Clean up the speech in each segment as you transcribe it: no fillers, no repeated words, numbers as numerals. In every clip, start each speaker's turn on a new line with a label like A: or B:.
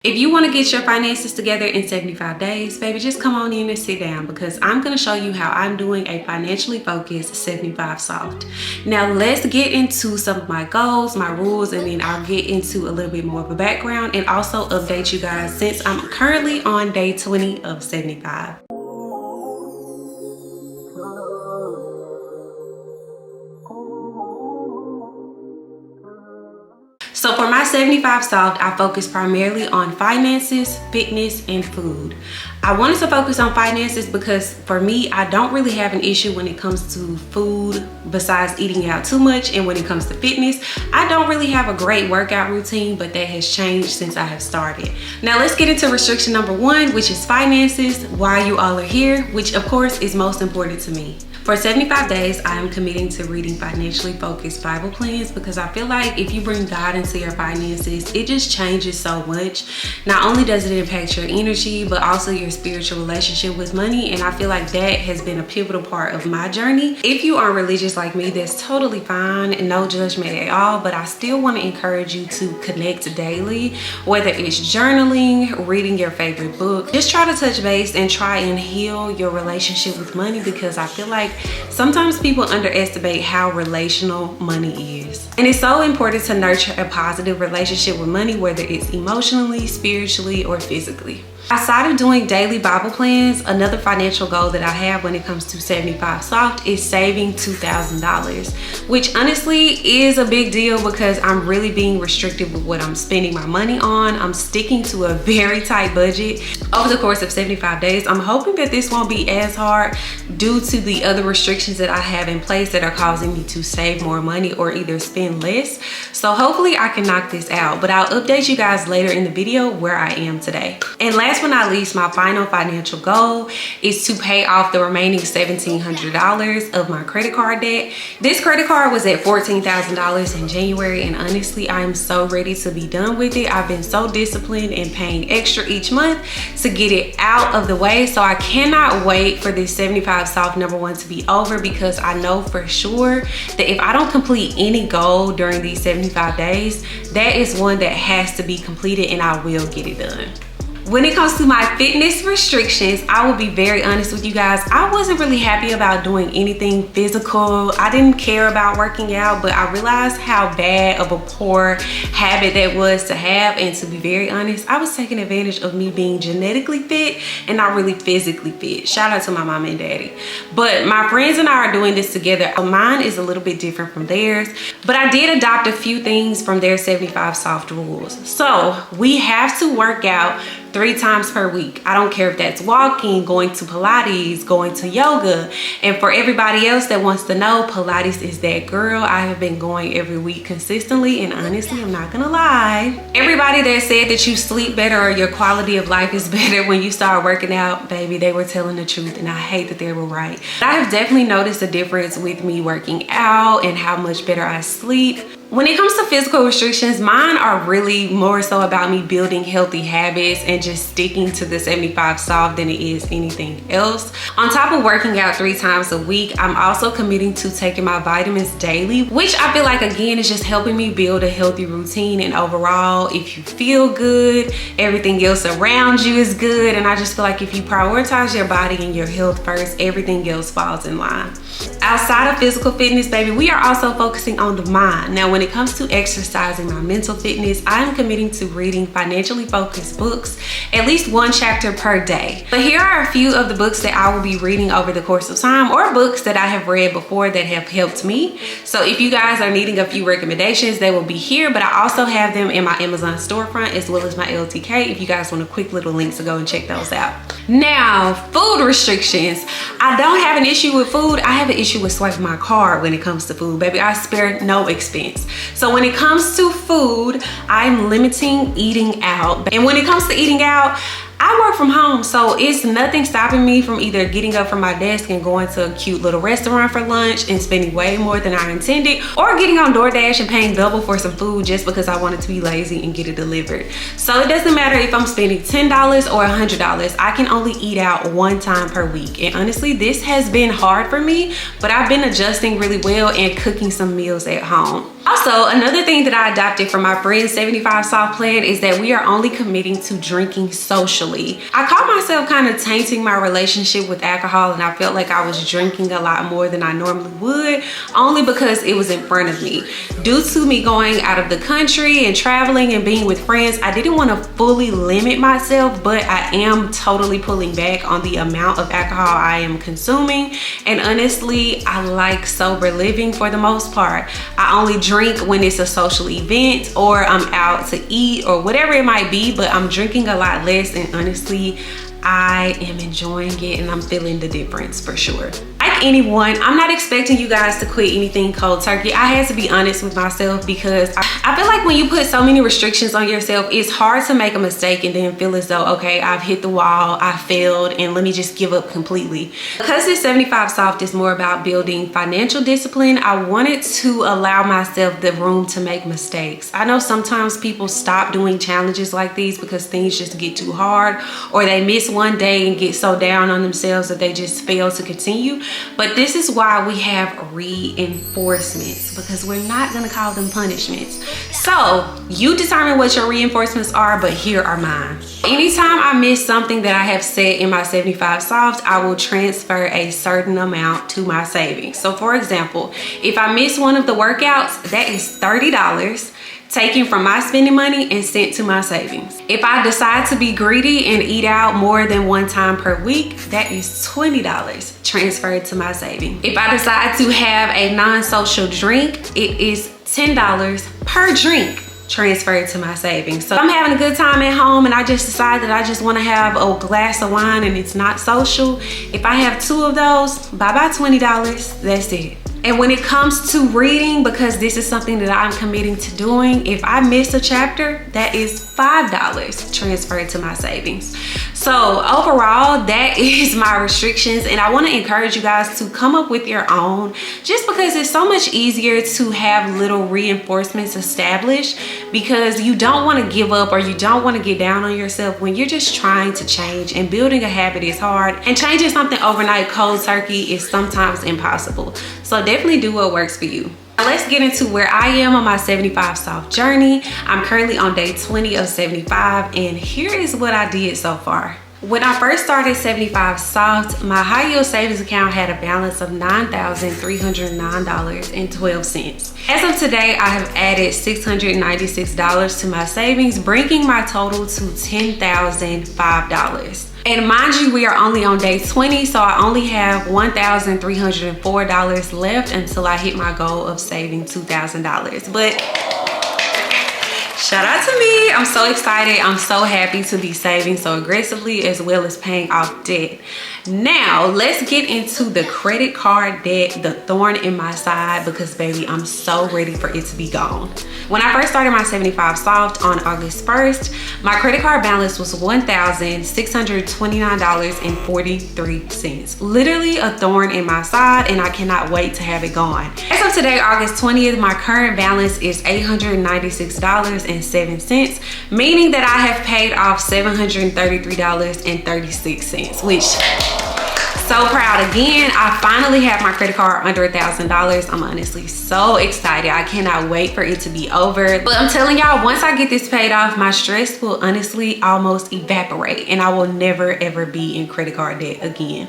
A: If you want to get your finances together in 75 days, baby, just come on in and sit down because I'm going to show you how I'm doing a financially focused 75 soft. Now let's get into some of my goals, my rules, and then I'll get into a little bit more of a background and also update you guys since I'm currently on day 20 of 75. So for my 75 soft, I focus primarily on finances, fitness, and food. I wanted to focus on finances because for me, I don't really have an issue when it comes to food besides eating out too much. And when it comes to fitness, I don't really have a great workout routine, but that has changed since I have started. Now let's get into restriction number 1, which is finances, why you all are here, which of course is most important to me. For 75 days, I am committing to reading financially focused Bible plans because I feel like if you bring God into your finances, it just changes so much. Not only does it impact your energy, but also your spiritual relationship with money. And I feel like that has been a pivotal part of my journey. If you aren't religious like me, that's totally fine and no judgment at all. But I still want to encourage you to connect daily, whether it's journaling, reading your favorite book. Just try to touch base and try and heal your relationship with money because I feel like sometimes people underestimate how relational money is. And it's so important to nurture a positive relationship with money, whether it's emotionally, spiritually, or physically. Outside of doing daily Bible plans, another financial goal that I have when it comes to 75 soft is saving $2,000, which honestly is a big deal because I'm really being restrictive with what I'm spending my money on. I'm sticking to a very tight budget. Over the course of 75 days, I'm hoping that this won't be as hard due to the other restrictions that I have in place that are causing me to save more money or either spend less. So hopefully I can knock this out, but I'll update you guys later in the video where I am today. And last but not least, my final financial goal is to pay off the remaining $1,700 of my credit card debt. This credit card was at $14,000 in January, and honestly, I am so ready to be done with it. I've been so disciplined and paying extra each month to get it out of the way. So I cannot wait for this 75 soft number 1 to be over because I know for sure that if I don't complete any goal during these 75 days, that is one that has to be completed and I will get it done. When it comes to my fitness restrictions, I will be very honest with you guys. I wasn't really happy about doing anything physical. I didn't care about working out, but I realized how bad of a poor habit that was to have. And to be very honest, I was taking advantage of me being genetically fit and not really physically fit. Shout out to my mama and daddy. But my friends and I are doing this together. Mine is a little bit different from theirs, but I did adopt a few things from their 75 soft rules. So we have to work out 3 times per week. I don't care if that's walking, going to Pilates, going to yoga. And for everybody else that wants to know, Pilates is that girl. I have been going every week consistently, and honestly, I'm not gonna lie. Everybody that said that you sleep better or your quality of life is better when you start working out, baby, they were telling the truth, and I hate that they were right. But I have definitely noticed a difference with me working out and how much better I sleep. When it comes to physical restrictions, mine are really more so about me building healthy habits and just sticking to the 75 soft than it is anything else. On top of working out 3 times a week, I'm also committing to taking my vitamins daily, which I feel like again is just helping me build a healthy routine. And overall, if you feel good, everything else around you is good. And I just feel like if you prioritize your body and your health first, everything else falls in line. Outside of physical fitness, baby, we are also focusing on the mind. Now, when it comes to exercising my mental fitness, I am committing to reading financially focused books, at least 1 chapter per day. But here are a few of the books that I will be reading over the course of time, or books that I have read before that have helped me. So if you guys are needing a few recommendations, they will be here, but I also have them in my Amazon storefront as well as my LTK if you guys want a quick little link to go and check those out. Now, food restrictions. I don't have an issue with food. I have an issue with swiping my card when it comes to food, baby. I spare no expense. So when it comes to food, I'm limiting eating out. And when it comes to eating out, I work from home, so it's nothing stopping me from either getting up from my desk and going to a cute little restaurant for lunch and spending way more than I intended, or getting on DoorDash and paying double for some food just because I wanted to be lazy and get it delivered. So it doesn't matter if I'm spending $10 or $100, I can only eat out 1 time per week. And honestly, this has been hard for me, but I've been adjusting really well and cooking some meals at home. Also, another thing that I adopted from my friend's 75 Soft plan is that we are only committing to drinking socially. I caught myself kind of tainting my relationship with alcohol, and I felt like I was drinking a lot more than I normally would, only because it was in front of me. Due to me going out of the country and traveling and being with friends, I didn't want to fully limit myself, but I am totally pulling back on the amount of alcohol I am consuming. And honestly, I like sober living for the most part. I only drink when it's a social event or I'm out to eat or whatever it might be, but I'm drinking a lot less, and honestly, I am enjoying it and I'm feeling the difference for sure. Like anyone, I'm not expecting you guys to quit anything cold turkey. I had to be honest with myself because I feel like when you put so many restrictions on yourself, it's hard to make a mistake and then feel as though, okay, I've hit the wall, I failed, and let me just give up completely. Because this 75 Soft is more about building financial discipline, I wanted to allow myself the room to make mistakes. I know sometimes people stop doing challenges like these because things just get too hard, or they miss one day and get so down on themselves that they just fail to continue. But this is why we have reinforcements, because we're not gonna call them punishments. So you determine what your reinforcements are, but here are mine. Anytime I miss something that I have set in my 75 Soft, I will transfer a certain amount to my savings. So for example, if I miss one of the workouts, that is $30 taken from my spending money and sent to my savings. If I decide to be greedy and eat out more than one time per week, that is $20 transferred to my savings. If I decide to have a non-social drink, it is $10 per drink transferred to my savings. So if I'm having a good time at home and I just decide that I just want to have a glass of wine and it's not social, if I have 2 of those, bye-bye $20, that's it. And when it comes to reading, because this is something that I'm committing to doing, if I miss a chapter, that is $5 transferred to my savings. So overall, that is my restrictions, and I want to encourage you guys to come up with your own, just because it's so much easier to have little reinforcements established, because you don't want to give up or you don't want to get down on yourself when you're just trying to change, and building a habit is hard, and changing something overnight cold turkey is sometimes impossible. So definitely do what works for you. Now let's get into where I am on my 75 Soft journey. I'm currently on day 20 of 75, and here is what I did so far. When I first started 75 Soft, my high yield savings account had a balance of $9,309.12. As of today, I have added $696 to my savings, bringing my total to $10,005. And mind you, we are only on day 20, so I only have $1,304 left until I hit my goal of saving $2,000. But shout out to me. I'm so excited. I'm so happy to be saving so aggressively, as well as paying off debt. Now let's get into the credit card debt, the thorn in my side, because baby, I'm so ready for it to be gone. When I first started my 75 Soft on August 1st, my credit card balance was $1,629.43. Literally a thorn in my side, and I cannot wait to have it gone. As of today, August 20th, my current balance is $896.07, meaning that I have paid off $733.36, which, so proud. Again, I finally have my credit card under $1,000. I'm honestly so excited. I cannot wait for it to be over. But I'm telling y'all, once I get this paid off, my stress will honestly almost evaporate, and I will never ever be in credit card debt again.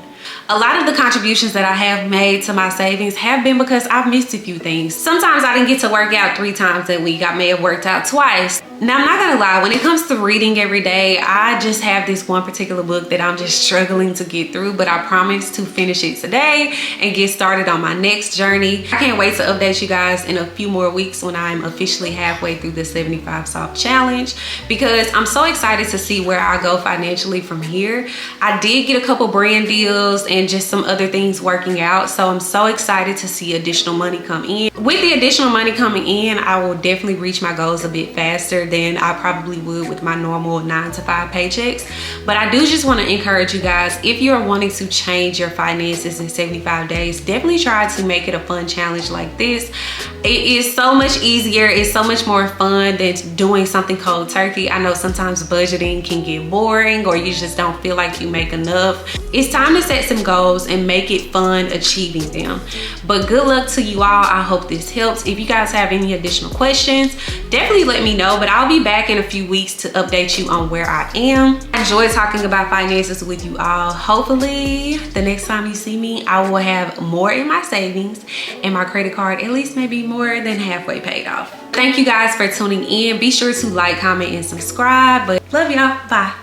A: A lot of the contributions that I have made to my savings have been because I've missed a few things. Sometimes I didn't get to work out 3 times a week. I may have worked out twice. Now, I'm not gonna lie, when it comes to reading every day, I just have this one particular book that I'm just struggling to get through, but I promise to finish it today and get started on my next journey. I can't wait to update you guys in a few more weeks when I'm officially halfway through the 75 Soft challenge, because I'm so excited to see where I go financially from here. I did get a couple brand deals and just some other things working out, so I'm so excited to see additional money come in. With the additional money coming in, I will definitely reach my goals a bit faster, than I probably would with my normal 9 to 5 paychecks. But I do just want to encourage you guys, if you're wanting to change your finances in 75 days, definitely try to make it a fun challenge like this. It is so much easier, it's so much more fun than doing something cold turkey. I know sometimes budgeting can get boring or you just don't feel like you make enough. It's time to set some goals and make it fun achieving them. But good luck to you all. I hope this helps. If you guys have any additional questions, definitely let me know, but I'll be back in a few weeks to update you on where I am. I enjoy talking about finances with you all. Hopefully the next time you see me, I will have more in my savings and my credit card at least maybe more than halfway paid off. Thank you guys for tuning in. Be sure to like, comment, and subscribe. But love y'all. Bye.